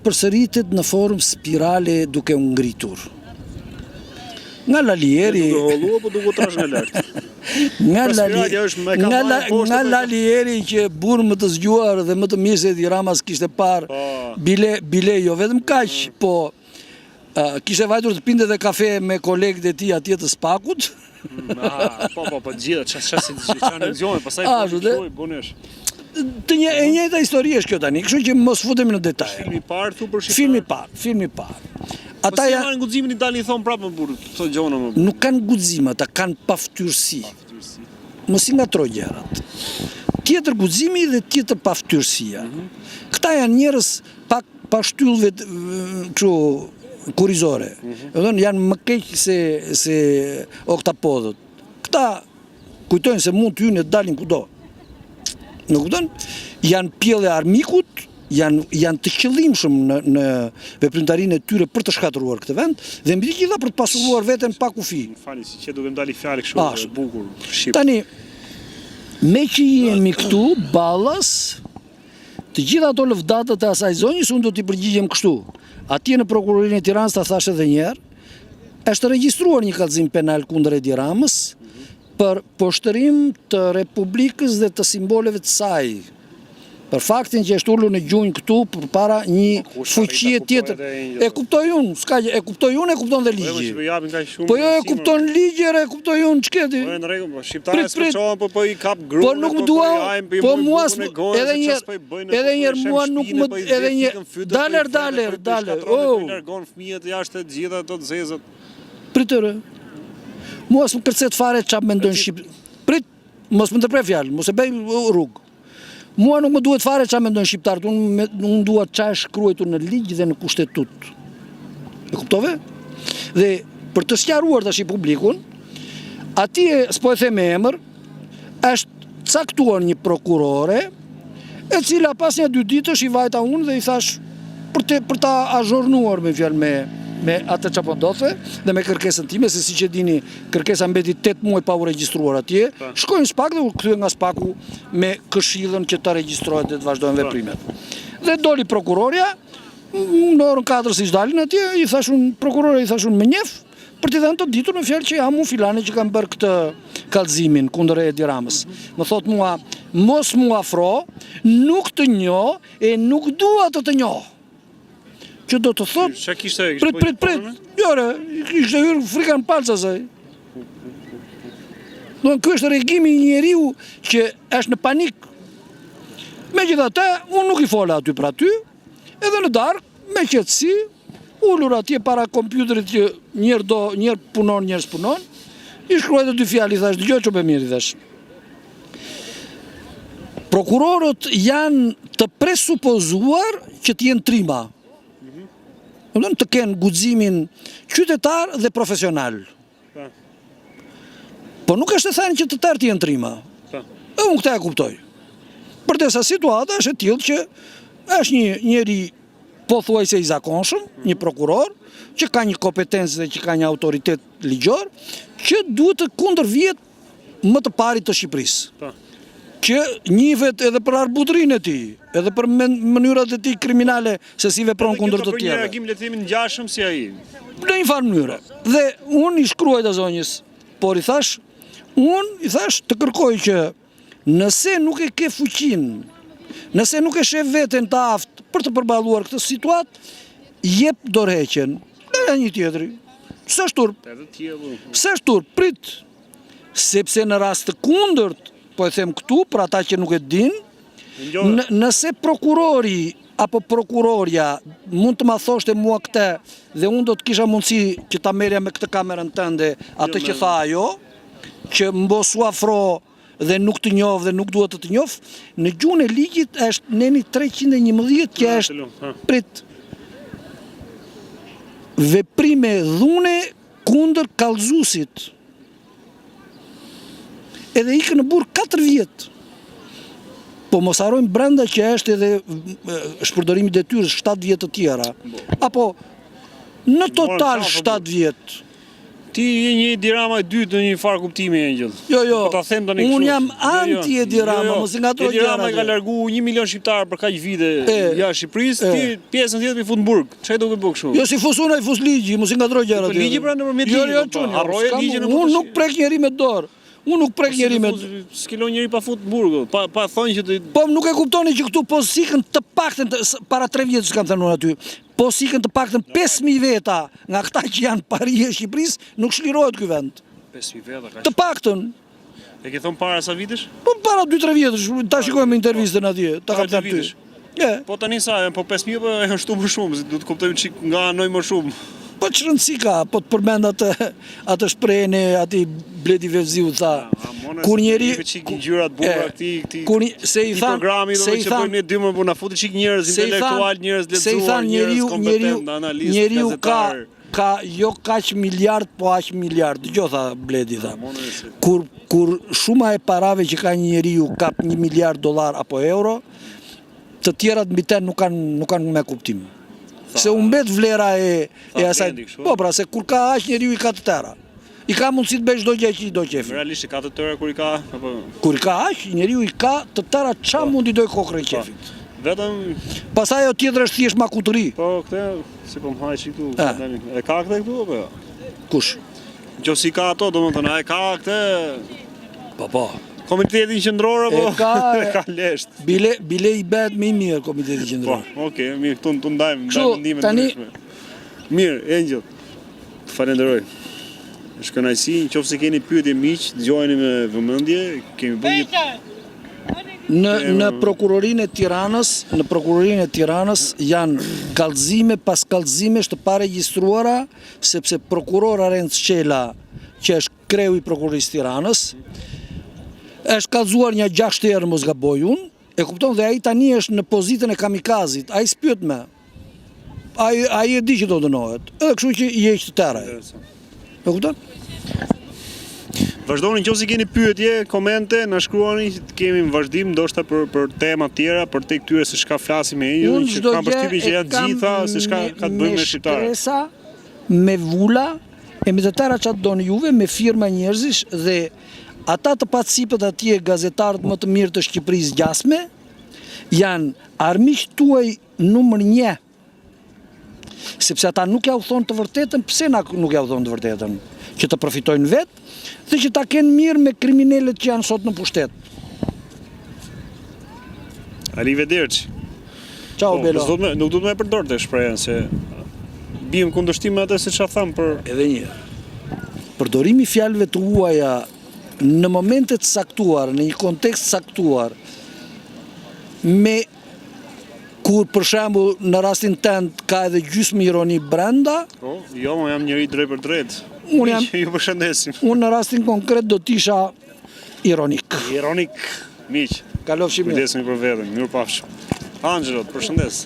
përsëritet në formë spirale duke u ngritur. Nga Lalieri, nga Lalieri që burë më të zgjuar dhe më të mirë se Edi Rama s'kishte parë bile jo vetëm kaq, po kishte vajtur të pinte dhe kafe me kolegët e tij atje të Spakut. Po gjithë, çfarë nxjohen, pastaj bunesh. E njëjta histori është kjo tani, kështu që mos futemi në detaje. Filmi i parë thu për shqiptar. Filmi i parë. Ata janë guximin i dalin thon prapë më burr, këto gjona më. Nuk kanë guxim, ata kanë paftyrsi. Mos i ngatroj gjërat. Tjetër guximi dhe tjetër paftyrsia. Këta janë njerëz pak pa shtyllëve kështu kurrizore. Domethënë janë më keq se oktapodët. Këta kujtojnë se mund të hyjnë të dalin kudo. Nuk kupton? Janë pjellë e armikut, janë të qëllimshëm në veprimtarinë e tyre për të shkatëruar këtë vend dhe mbi të gjitha për të pasuruar veten pa kufi. Fali, si që duke më dali fjalë kështu është bukur. Tani, me që jemi këtu, ballas, të gjitha ato lëvdatët e asaj zonjës, unë do t'i përgjigjem kështu. Atje në prokurorinë e Tiranës ta thash edhe një herë, është regjistruar një kallëzim penal kundër Edi Ramës për poshtërim të Republikës dhe të simboleve të saj. Për faktin që është ullur në gjunjë këtu përpara një fuqie tjetër. E kuptoj unë, e kupton dhe ligji. Po jo e kupton ligji, e kuptoj unë, ç'keti? Po në rregull, shqiptarët s'përçohen, po i kap gruan. Po nuk më dua, po mua edhe një mua nuk më daler. Oh, largon fëmijët jashtë të gjitha ato të zezat. Pritëre. Mua s'më kërcet fare ç'a mendojnë shqip. Prit, mos më ndërprer fjalë, mos e bëj rrugë. Mua nuk më duhet fare ç'a mendojnë shqiptarët, unë dua ç'a është shkruar në ligj dhe në kushtetut. E kuptove? Dhe për të sqaruar tash publikun, atje s'po e them me emër, është caktuar një prokurore, e cila pas një 2 ditësh i vajta unë dhe i thash për ta azhornuar me fjalë me atë që po ndodhte dhe me kërkesën time, se siç e dini, kërkesa mbeti 8 muaj pa u regjistruar atje. Shkojnë SPAK dhe u kthyen nga SPAK-u me këshillën që ta regjistrohet dhe të vazhdojnë veprimet. Dhe doli prokurorja, në orën 4 siç dalin atje, i thashun me njef për t'i dhënë të ditur në fjalë që jam unë filani që kam bërë këtë kallëzimin kundër Edi Ramës. Më thot mua, mos mu afro, nuk të njoh e nuk dua të njoh. Që do të thot, prit, jore, ishte hyrë frika në palca saj. Ky është regjimi i njeriu që është në panik. Megjithatë, unë nuk i fola aty për aty, edhe në darkë, me qetësi, ullur atje para kompjuterit që njerë punon, njerë s'punon, i shkruaj të 2 fjalë, i thash, dëgjoj që për mirë, i thash. Prokurorët janë të presupozuar që t'jenë trima. Të kenë guximin qytetar dhe profesional. Po nuk është të thënë që të tërë t'jenë trima. E unë këta e kuptoj. Përdesa situata është e tillë që është një njeri pothuajse i zakonshëm, një prokuror, që ka një kompetencë dhe që ka një autoritet ligjor, që duhet të kundërvihet më të parit të Shqipërisë. Që njihet edhe për arbutrin e tij, edhe për mënyrat e tij kriminale se si vepron kundër të tjerëve. Një reagim le të themi ngjashëm si ai. Në një farë mënyrë. Dhe unë i shkruaj të zonjës, por i thash të kërkoj që nëse nuk e ke fuqinë, nëse nuk e sheh veten të aftë për të përballuar këtë situatë, jep dorëheqjen. Edhe një tjetri. S'është turp. Prit. Sepse në rast të kundërt, po e them këtu, për ata që nuk e din, nëse prokurori apo prokurorja mund të ma thoshte mua këtë, dhe unë do të kisha mundësi që ta merja me këtë kamerën tënde, atë që tha ajo, që mos u afro dhe nuk të njoh dhe nuk duhet të njoh, në gjuhën e ligjit është neni 311 që është prit veprime dhune kundër kallëzuesit. Edhe ikën në burg 4 vjet. Po mos harrojmë brenda që është edhe shpërdorimi i detyrës 7 vjet të tjera. Apo në total 7 vjet. Ti je një Edi Rama i dytë në një farë kuptimi Angel. Jo, unë jam anti Edi Rama, mos i ngatoj gjëra. Edi Rama ka largu 1 milion shqiptarë për kaq vite jashtë Shqipërisë, ti pjesën tjetër i fut në burg. Çfarë do të bëj kështu? Jo si fusuna i fus ligji, mos i ngatoj gjëra. Po ligji pra nëpërmjet ligjit. Harroje ligjin në unë nuk prek njeri me dorë. Unë nuk prek njeri me s'kilon njeri pa fut në burg, pa thonë që po nuk e kuptoni që këtu po sikën të paktën para 3 vjetësh kam thënë aty. Po sikën të paktën 5000 veta nga këta që janë parie e Shqipërisë, nuk shlirohet ky vend. 5000 veta ka. Të paktën. E ke thon para sa vitesh? Po para 2-3 vjetësh, ta shikojmë intervistën atje, ta kam thënë ty. Po tani sa, po 5000 po është shumë më shumë, do të kuptojmë çik nga anoj më shumë. Po që rëndësi ka, po të përmend atë shprehjen e atij Bledi Vevziu tha. Kur njeri gjyrat burra se i than programi do të bëjmë ne dy më po na futi çik njerëz intelektual, njerëz lehtësuar, njerëz kompetent, analistë, njeriu ka jo kaq miliard, po aq miliard. Dgjoj tha Bledi tha. Kur shuma e parave që ka një njeriu kap $1 miliard apo euro, të tjerat mbi të nuk kanë me kuptim. Se u mbet vlera e asaj. Po pra, se kur ka aq njeriu i ka të tëra. I ka mundësi të bëj çdo gjë që i do qefi. Realisht i ka të tëra kur i ka apo kur i ka aq njeriu i ka të tëra ç'a mund i doj kokën e qefit. Vetëm pastaj ajo tjetër është thjesht makutëri. Po këtë si po më haj këtu. E ka këtë këtu apo jo? Kush? Nëse ka ato, domethënë ai ka këtë. Po. Komitetin qendror apo? Ka lesht. Bile i bet më i mirë komiteti Po, qendror. okay, mirë, këtu ndajmë mendime të tani- ndryshme. Mirë, Angel. Falenderoj. Është kënaqësi, nëse keni pyetje miq, dëgjojeni me vëmendje, kemi bërë një Në prokurorinë e Tiranës janë kallëzime pas kallëzimesh të paregjistruara, sepse prokuror Arenc Qela, që është kreu i prokurorisë Tiranës, është kallëzuar një 6 herë mos gaboj unë, e kupton dhe ai tani është në pozitën e kamikazit, ai s'pyet me. Ai e di që do dënohet. Edhe kështu që i heq të tërë. E kupton? Vazhdoni nëse keni pyetje, komente, na shkruani, kemi në vazhdim ndoshta për tema tjera, për te këtyre se çka flasim me ju, Unë që çdo kam përshtypjen që janë gjitha se çka ka të bëjë me shqiptarët. shkresa, me vula, e me të tëra çfarë doni juve, me firma njerëzish dhe ata të pacipët atje gazetarët më të mirë të Shqipërisë gjasme, janë armiqt tuaj numër 1. Sepse ata nuk ja u thonë të vërtetën, pse nuk ja u thonë të vërtetën? Që të përfitojnë vetë dhe që ta kenë mirë me kriminalet që janë sot në pushtet. Arrivederci. Ciao Belo. Nuk duhet më e përdorte shprehjen se biem kundërshtim me atë se çfarë tham për Edhe një. Përdorimi i fjalëve të huaja në momente të saktuar, në një kontekst saktuar, kur për shembull në rastin tënd ka edhe gjysmë ironi brenda, jo, më jam njëri drejt për drejt. Ju përshëndesim. Unë në rastin konkret do t'isha ironik. Ironik, miq. Kalofshi mirë. Kujdesuni për veten. Mirupafshim. Angelo, përshëndes.